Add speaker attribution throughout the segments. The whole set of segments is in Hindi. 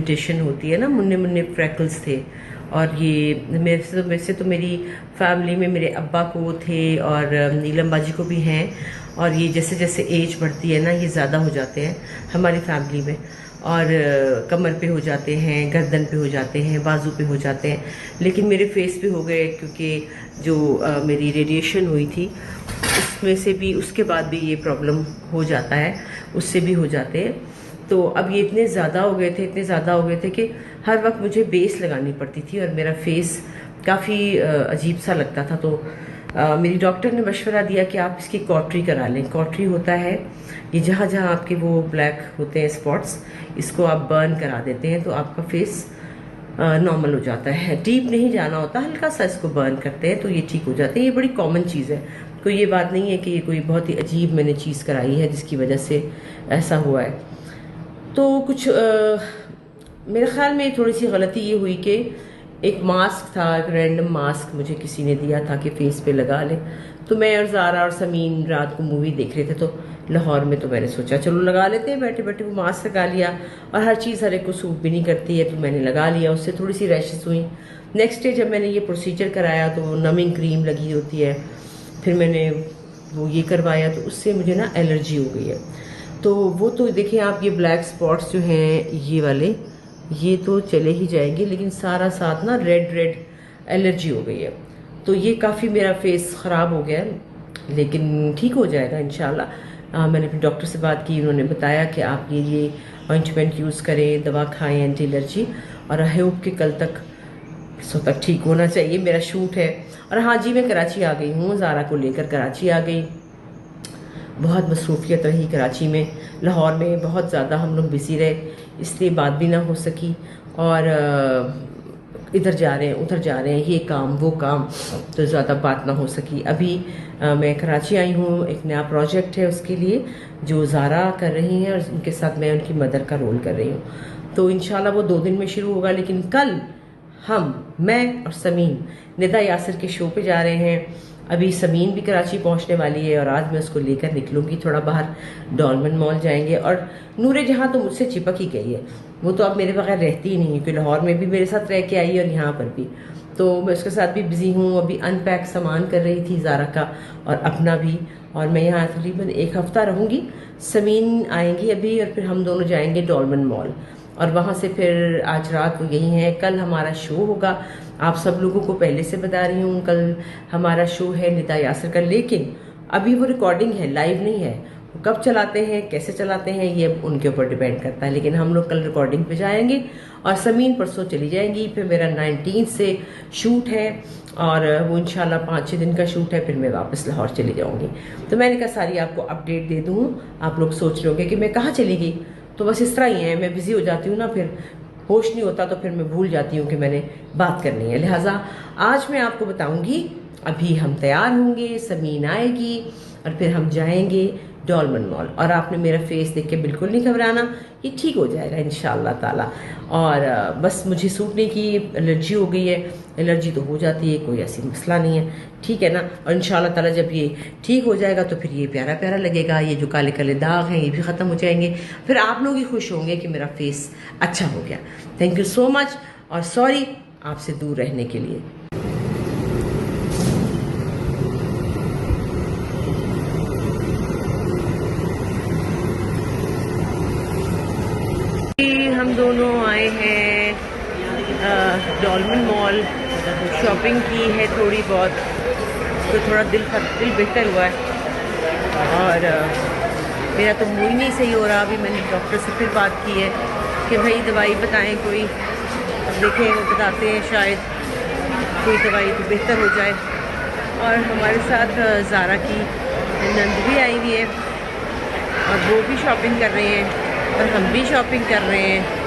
Speaker 1: पिगमेंटेशन होती है ना, मुन्ने मुन्ने फ्रैकल्स थे। और ये वैसे तो मेरी फैमिली में मेरे अब्बा को थे और नीलम बाजी को भी हैं। और ये जैसे जैसे एज बढ़ती है ना, ये ज़्यादा हो जाते हैं हमारी फैमिली में। और कमर पे हो जाते हैं, गर्दन पे हो जाते हैं, बाजू पे हो जाते हैं। लेकिन मेरे फेस पे हो गए, क्योंकि जो मेरी रेडिएशन हुई थी उसमें से भी, उसके बाद भी ये प्रॉब्लम हो जाता है, उससे भी हो जाते हैं। तो अब ये इतने ज़्यादा हो गए थे, इतने ज़्यादा हो गए थे कि हर वक्त मुझे बेस लगानी पड़ती थी और मेरा फेस काफ़ी अजीब सा लगता था। तो मेरी डॉक्टर ने मशवरा दिया कि आप इसकी कॉटरी करा लें। कॉटरी होता है ये जहाँ जहाँ आपके वो ब्लैक होते हैं स्पॉट्स, इसको आप बर्न करा देते हैं तो आपका फेस नॉर्मल हो जाता है। डीप नहीं जाना होता, हल्का सा इसको बर्न करते हैं तो ये ठीक हो जाते हैं। ये बड़ी कॉमन चीज़ है, कोई ये बात नहीं है कि ये कोई बहुत ही अजीब मैंने चीज़ कराई है जिसकी वजह से ऐसा हुआ है। तो कुछ मेरे ख्याल में थोड़ी सी गलती ये हुई कि एक मास्क था, एक रैंडम मास्क मुझे किसी ने दिया था कि फेस पे लगा ले। तो मैं और ज़ारा और समीन रात को मूवी देख रहे थे तो लाहौर में, तो मैंने सोचा चलो लगा लेते हैं बैठे बैठे। वो मास्क लगा लिया और हर चीज़ हर एक को सूट भी नहीं करती है, तो मैंने लगा लिया। उससे थोड़ी सी रैशेस हुई। नेक्स्ट डे जब मैंने ये प्रोसीजर कराया तो नमिंग क्रीम लगी होती है, फिर मैंने वो ये करवाया तो उससे मुझे ना एलर्जी हो गई है। तो वो तो देखिए आप, ये ब्लैक स्पॉट्स जो हैं ये वाले, ये तो चले ही जाएंगे, लेकिन सारा साथ ना रेड रेड एलर्जी हो गई है। तो ये काफ़ी मेरा फेस ख़राब हो गया है, लेकिन ठीक हो जाएगा इंशाल्लाह। मैंने अपने डॉक्टर से बात की, उन्होंने बताया कि आप ये ऑइंटमेंट यूज़ करें, दवा खाएं एंटी एलर्जी, और आई होप कि कल तक परसों तक ठीक होना चाहिए। मेरा शूट है। और हाँ जी, मैं कराची आ गई हूँ, ज़ारा को लेकर कराची आ गई। बहुत मसरूफियत रही कराची में, लाहौर में बहुत ज़्यादा हम लोग बिजी रहे, इसलिए बात भी ना हो सकी। और इधर जा रहे हैं उधर जा रहे हैं, ये काम वो काम, तो ज़्यादा बात ना हो सकी। अभी मैं कराची आई हूँ, एक नया प्रोजेक्ट है उसके लिए जो ज़ारा कर रही हैं और उनके साथ मैं उनकी मदर का रोल कर रही हूँ। तो इंशाल्लाह वो 2 दिन में शुरू होगा। लेकिन कल मैं और समीन निदा यासिर के शो पे जा रहे हैं। अभी समीन भी कराची पहुंचने वाली है और आज मैं उसको लेकर निकलूंगी थोड़ा बाहर, डॉलमन मॉल जाएंगे। और नूरे जहाँ तो मुझसे चिपक ही गई है, वो तो अब मेरे बगैर रहती ही नहीं है, क्योंकि लाहौर में भी मेरे साथ रह के आई और यहाँ पर भी। तो मैं उसके साथ भी बिजी हूँ। अभी अनपैक सामान कर रही थी ज़ारा का और अपना भी। और मैं यहाँ तकरीबन 1 हफ्ता रहूँगी। समीन आएंगी अभी और फिर हम दोनों जाएंगे डॉलमन मॉल, और वहाँ से फिर आज रात वो यहीं है। कल हमारा शो होगा, आप सब लोगों को पहले से बता रही हूँ, कल हमारा शो है निदा यासिर का। लेकिन अभी वो रिकॉर्डिंग है, लाइव नहीं है। वो कब चलाते हैं, कैसे चलाते हैं, ये अब उनके ऊपर डिपेंड करता है। लेकिन हम लोग कल रिकॉर्डिंग पे जाएंगे और समीन परसों चली जाएंगी। फिर मेरा 19 से शूट है और वो इंशाल्लाह 5-6 दिन का शूट है, फिर मैं वापस लाहौर चली जाऊँगी। तो मैंने कहा सारी आपको अपडेट दे दूँ। आप लोग सोच रहे होंगे कि मैं कहाँ चली गई, तो बस इस तरह ही है, मैं बिजी हो जाती हूँ ना, फिर होश नहीं होता, तो फिर मैं भूल जाती हूँ कि मैंने बात करनी है। लिहाजा आज मैं आपको बताऊंगी। अभी हम तैयार होंगे, समीन आएगी और फिर हम जाएंगे डॉलमन मॉल। और आपने मेरा फेस देख के बिल्कुल नहीं घबराना, ये ठीक हो जाएगा इंशाल्लाह ताला। और बस मुझे सूट नहीं की, एलर्जी हो गई है। एलर्जी तो हो जाती है, कोई ऐसी मसला नहीं है, ठीक है ना। और इंशाल्लाह ताला जब ये ठीक हो जाएगा तो फिर ये प्यारा प्यारा लगेगा, ये जो काले काले दाग हैं ये भी ख़त्म हो जाएंगे। फिर आप लोग ही खुश होंगे कि मेरा फेस अच्छा हो गया। थैंक यू सो मच और सॉरी आपसे दूर रहने के लिए। हम दोनों आए हैं डॉलमन मॉल, शॉपिंग की है थोड़ी बहुत, तो थोड़ा दिल बेहतर हुआ है। और मेरा तो मूड नहीं सही हो रहा। अभी मैंने डॉक्टर से फिर बात की है कि भाई दवाई बताएं कोई। अब देखें वो बताते हैं, शायद कोई दवाई तो बेहतर हो जाए। और हमारे साथ ज़ारा की नंद भी आई हुई है और वो भी शॉपिंग कर रहे हैं और हम भी शॉपिंग कर रहे हैं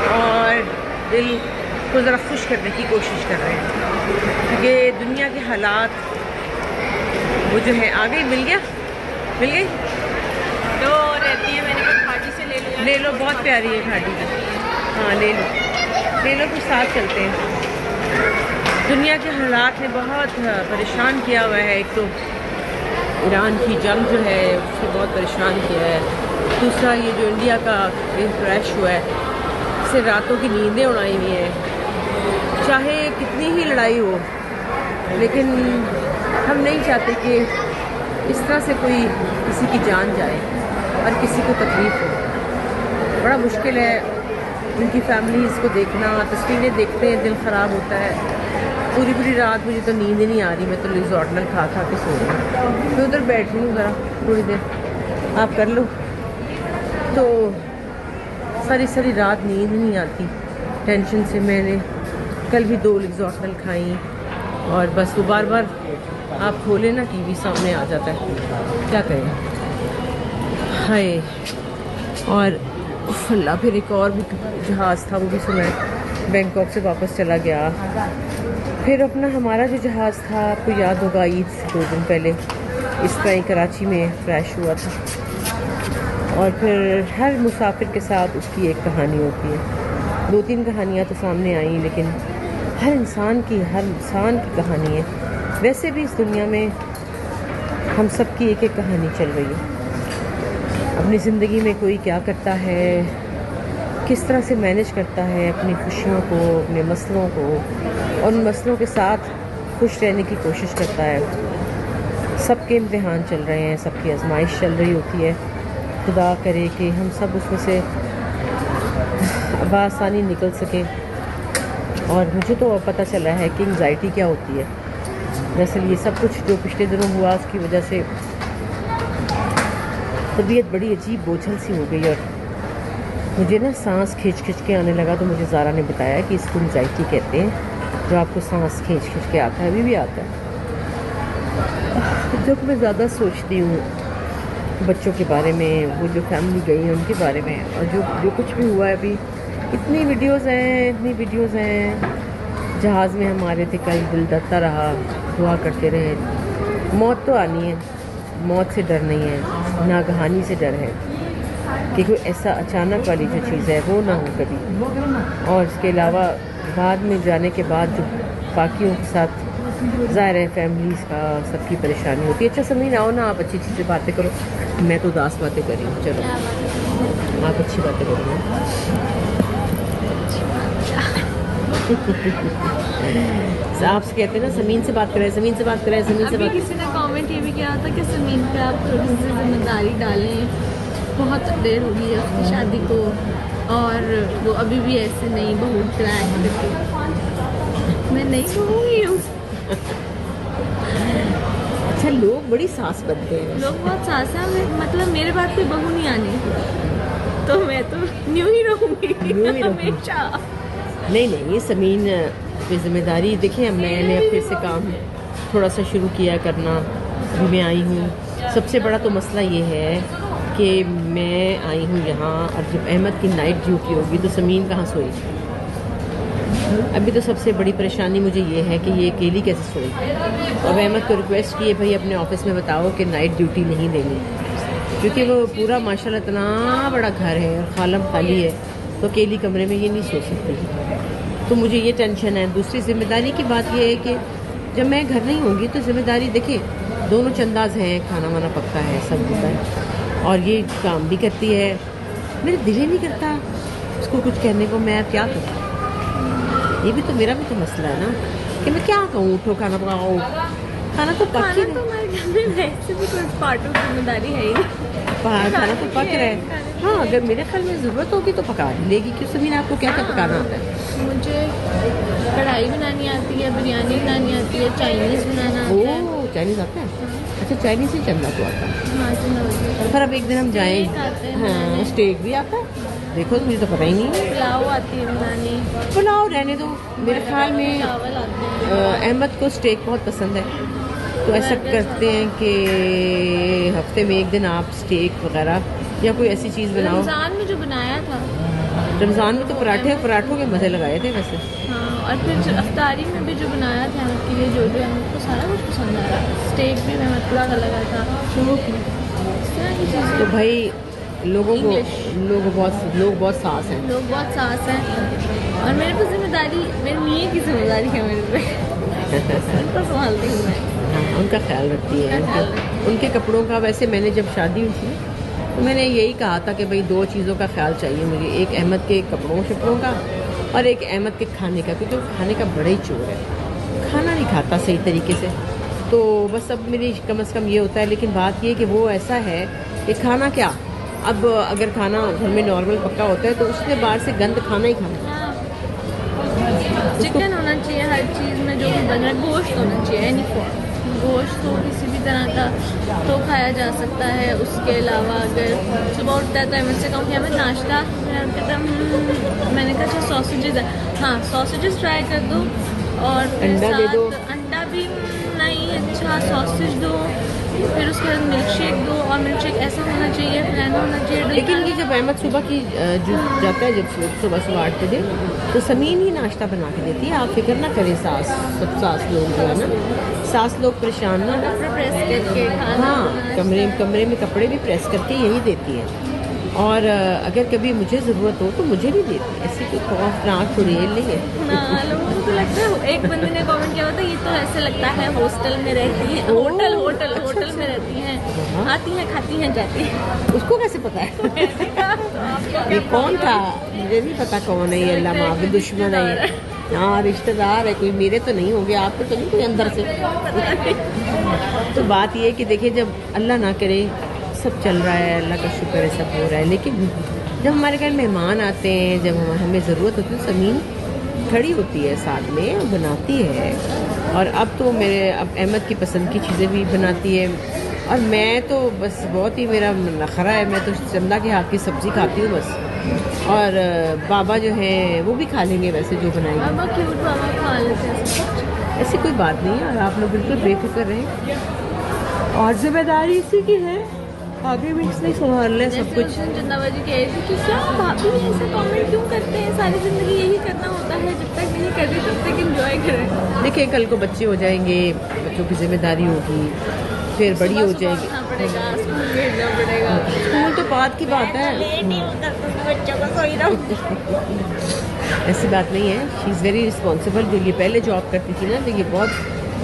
Speaker 1: और दिल को ज़रा खुश करने की कोशिश कर रहे हैं, क्योंकि दुनिया के हालात वो जो है आ गई, मिल गई
Speaker 2: तो रहती है। मैंने कहा घाटी से ले लो,
Speaker 1: बहुत प्यारी है घाटी की। हाँ ले लो फिर साथ चलते हैं। दुनिया के हालात ने बहुत परेशान किया हुआ है। एक तो ईरान की जंग जो है उसने बहुत परेशान किया है, दूसरा ये जो इंडिया का क्रैश हुआ है, से रातों की नींदें उड़ाई हुई हैं। चाहे कितनी ही लड़ाई हो, लेकिन हम नहीं चाहते कि इस तरह से कोई किसी की जान जाए और किसी को तकलीफ़ हो। बड़ा मुश्किल है उनकी फैमिलीज़ को देखना, तस्वीरें देखते हैं दिल ख़राब होता है। पूरी रात मुझे तो नींद ही नहीं आ रही, मैं तो लिज़ोर्टनल खा के सो रही हूँ। मैं उधर बैठ रही हूँ ज़रा थोड़ी देर, आप कर लो। तो सारी रात नींद नहीं आती टेंशन से। मैंने कल भी 2 लिज़ोर्टनल खाई और बस वो बार आप खोले ना टीवी सामने आ जाता है, क्या करें। हाय, और अल्लाह, फिर एक और भी जहाज़ था, वो भी सुना बैंकॉक से वापस चला गया। फिर अपना हमारा जो जहाज़ था, आपको याद होगा ईद से 2 दिन पहले इस तरह ही कराची में क्रैश हुआ था। और फिर हर मुसाफिर के साथ उसकी एक कहानी होती है। 2-3 कहानियाँ तो सामने आई, लेकिन हर इंसान की कहानी है। वैसे भी इस दुनिया में हम सब की एक कहानी चल रही है। अपनी ज़िंदगी में कोई क्या करता है, किस तरह से मैनेज करता है अपनी खुशियों को, अपने मसलों को, और उन मसलों के साथ खुश रहने की कोशिश करता है। सबके इम्तिहान चल रहे हैं, सबकी आजमाइश चल रही होती है। खुदा करे कि हम सब उसमें से बआसानी निकल सकें। और मुझे तो अब पता चला है कि एंग्जाइटी क्या होती है। दरअसल ये सब कुछ जो पिछले दिनों हुआ, उसकी वजह से तबीयत बड़ी अजीब बोझल सी हो गई और मुझे ना सांस खींच के आने लगा। तो मुझे ज़ारा ने बताया कि इसको एंग्जाइटी कहते हैं, जो आपको सांस खींच के आता है, अभी भी आता है। जब मैं ज़्यादा सोचती हूँ बच्चों के बारे में, वो जो फैमिली गई है उनके बारे में, और जो कुछ भी हुआ है अभी, इतनी वीडियोज़ हैं। जहाज़ में हमारे थे, कल दिल डरता रहा, दुआ करते रहे। मौत तो आनी है, मौत से डर नहीं है, नागहानी से डर है कि कोई ऐसा अचानक वाली जो चीज़ है वो ना हो कभी। और इसके अलावा बाद में जाने के बाद जो बाकियों के साथ ज़ाहिर है फैमिलीज़ का सबकी परेशानी होती है। अच्छा समझ आओ ना, आप अच्छी से बातें करो, मैं तो उदास बातें कर रही हूँ। चलो आप अच्छी बातें करो ना। आपसे कहते हैं ना, ज़मीन से बात करें, ज़मीन से बात करें, ज़मीन से बात।
Speaker 2: किसी ने कमेंट ये भी किया था कि ज़मीन पे आप थोड़ी सी जिम्मेदारी डालें, बहुत देर हो गई है उसकी शादी को और वो अभी भी ऐसे नहीं बहू क्रैक करती। मैं नहीं कहूँगी हूँ।
Speaker 1: अच्छा, लोग बड़ी सास बनते हैं,
Speaker 2: लोग बहुत सास हैं। मतलब मेरे बाद कोई बहू नहीं आनी, तो मैं तो न्यू ही रहूँगी हमेशा।
Speaker 1: नहीं, ये ज़मीन पे जिम्मेदारी देखिए। मैंने फिर से काम थोड़ा सा शुरू किया करना, अभी मैं आई हूँ। सबसे बड़ा तो मसला ये है कि मैं आई हूँ यहाँ, और जब अहमद की नाइट ड्यूटी होगी तो ज़मीन कहाँ सोएगी। अभी तो सबसे बड़ी परेशानी मुझे ये है कि ये अकेली कैसे सोएगी। और अहमद को रिक्वेस्ट की है, भाई अपने ऑफिस में बताओ कि नाइट ड्यूटी नहीं देनी, क्योंकि वो पूरा माशाल्लाह इतना बड़ा घर है और खालम खाली है, तो अकेली कमरे में ये नहीं सो सकती। तो मुझे ये टेंशन है। दूसरी जिम्मेदारी की बात ये है कि जब मैं घर नहीं होंगी तो जिम्मेदारी देखिए, दोनों चंदाज हैं, खाना वाना पकता है, सब होता है, और ये काम भी करती है। मेरा दिल ही नहीं करता उसको कुछ कहने को, मैं क्या करूँ। ये भी तो मेरा भी तो मसला है ना कि मैं क्या कहूँ, उठो खाना पकाओ। खाना तो पक ही
Speaker 2: तो हमारे घर में वैसे भी कोई पार्ट ऑफ जिम्मेदारी है ही नहीं।
Speaker 1: खाना तो पक रहा है। हाँ, अगर मेरे ख्याल में ज़रूरत होगी तो पका लेगी। क्यों समीन, आपको क्या पकाना आता है?
Speaker 2: मुझे कढ़ाई बनानी आती है, बिरयानी बनानी आती है, चाइनीज़ बनाना आता है।
Speaker 1: ओह, चाइनीज़ आता है? अच्छा, चाइनीज़ ही चंदा तो आता है।
Speaker 2: हाँ, चंदा।
Speaker 1: पर अब एक दिन हम जाएँ। हाँ, स्टेक भी आता है। देखो, मुझे तो पता ही नहीं है।
Speaker 2: पुलाव आती है बनानी।
Speaker 1: पुलाव रहने दो, मेरे ख्याल में
Speaker 2: चावल आते हैं।
Speaker 1: अहमद को स्टेक बहुत पसंद है, तो ऐसा करते हैं कि हफ्ते में एक दिन आप स्टेक वगैरह या कोई ऐसी चीज़ बनाओ।
Speaker 2: रमज़ान में जो बनाया था,
Speaker 1: रमज़ान में तो पराठों के मज़े लगाए थे वैसे।
Speaker 2: हाँ, और फिर अफ्तारी में भी जो बनाया था अहमद के लिए, जो अहमद को सारा कुछ पसंद आया। स्टेक भी अहमद को अच्छा लगा था। इस तरह की चीज़ें।
Speaker 1: तो भाई लोग बहुत सास हैं।
Speaker 2: लोग बहुत सास हैं, और मेरे पे जिम्मेदारी, मेरी मियाँ की जिम्मेदारी है मेरे पे। उनको संभालती हूँ मैं।
Speaker 1: हाँ, उनका ख्याल रखती है। उनके कपड़ों का वैसे मैंने जब शादी हुई थी तो मैंने यही कहा था कि भाई 2 चीज़ों का ख्याल चाहिए मुझे, एक अहमद के कपड़ों शपड़ों का और एक अहमद के खाने का, क्योंकि वो खाने का बड़ा ही चोर है, खाना नहीं खाता सही तरीके से। तो बस अब मेरी कम से कम ये होता है, लेकिन बात ये कि वो ऐसा है कि खाना क्या, अब अगर खाना घर में नॉर्मल पक्का होता है तो उसने बाहर से गंद खाना ही खाना।
Speaker 2: चिकन होना चाहिए हर चीज़ में जो भी बन रहा है, गोश्त होना चाहिए, एनी फॉर्म गोश्त हो किसी भी तरह का तो खाया जा सकता है। उसके अलावा अगर सुबह उठता है तो अहमद से कहूँ कि हमें नाश्ता, मैंने कहा अच्छा सॉसेजेस है, हाँ सॉसेजेस ट्राई कर दो और फिर
Speaker 1: अंडा दे दो,
Speaker 2: अंडा भी नहीं, अच्छा सॉसेज दो, फिर उसके बाद मिल्क शेक दो, और मिल्क शेक ऐसा होना चाहिए, प्लान होना चाहिए।
Speaker 1: लेकिन ये जब अहमद सुबह की जो जाता है, जब सुबह 8 बजे, तो समीन ही नाश्ता बना के देती है, आप फिक्र ना करें। सास लोग जो है ना, सास लोग परेशान ना,
Speaker 2: कपड़े प्रेस करके खाना,
Speaker 1: हाँ कमरे में कपड़े भी प्रेस करके यही देती है। और अगर कभी मुझे ज़रूरत हो तो मुझे भी देती है, ऐसी कोई खौफनाक थोड़ी है नहीं है।
Speaker 2: हाँ, लोगों को लगता है, एक बंदे ने कमेंट किया था ये तो ऐसे लगता है हॉस्टल में रहती है, होटल में रहती हैं, आती हैं खाती हैं जाती हैं।
Speaker 1: उसको कैसे पता है? ये कौन था मुझे नहीं पता कौन है ये, अल्लाह माफ़, दुश्मन है ये, हाँ रिश्तेदार है कोई, मेरे तो नहीं होंगे, आपको तो नहीं कोई अंदर से। तो बात ये है कि देखिए, जब अल्लाह ना करे सब चल रहा है, अल्लाह का शुक्र है सब हो रहा है, लेकिन जब हमारे घर मेहमान आते हैं, जब हमें ज़रूरत होती है, समीन खड़ी होती है साथ में, बनाती है। और अब तो अब अहमद की पसंद की चीज़ें भी बनाती है, और मैं तो बस बहुत ही मेरा नखरा है, मैं तो चंदा के हाथ की सब्ज़ी खाती हूँ बस। और बाबा जो हैं वो भी खा लेंगे वैसे जो बनाएंगे,
Speaker 2: बाबा क्यूट, बाबा खा लेते हैं,
Speaker 1: ऐसी कोई बात नहीं है। और आप लोग बिल्कुल बेफिक्र रहें, और जिम्मेदारी इसी की है, आगे भी इसने संभाल लें सब कुछ।
Speaker 2: चंदाबाजी कह रही थी कि क्या भाभी ऐसे कमेंट क्यों करते हैं, सारी ज़िंदगी यही करना होता है, जब तक नहीं कर रही तब तक एंजॉय करें।
Speaker 1: देखिए कल को बच्चे हो जाएंगे, बच्चों की जिम्मेदारी होगी, फिर बड़ी हो जाएगी,
Speaker 2: पड़ेगा स्कूल भेजना पड़ेगा,
Speaker 1: स्कूल तो बात की बात है,
Speaker 2: बच्चों को सोई रहो।
Speaker 1: ऐसी बात नहीं है। She is very responsible. जो ये पहले जॉब करती थी ना, तो ये बहुत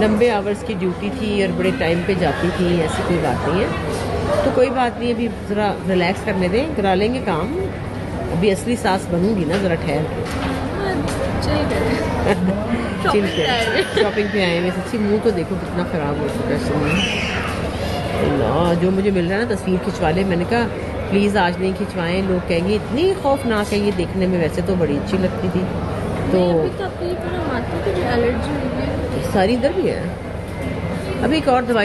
Speaker 1: लंबे आवर्स की ड्यूटी थी और बड़े टाइम पे जाती थी, ऐसी कोई बात नहीं है। तो कोई बात नहीं, अभी ज़रा रिलैक्स करने दें, करा लेंगे काम, अभी असली सास बनूंगी ना ज़रा ठहर के। चिल के शॉपिंग पे आए हुए, सच्ची मुंह तो देखो कितना ख़राब हो चुका है सुनिए। जो मुझे मिल रहा है ना, तस्वीर खिंचवा ले, मैंने कहा प्लीज़ आज नहीं खिंचवाएं, लोग कहेंगे इतनी खौफनाक है ये देखने में, वैसे तो बड़ी अच्छी लगती थी। तो
Speaker 2: एलर्जी
Speaker 1: सारी इधर भी है। अभी एक और दवाई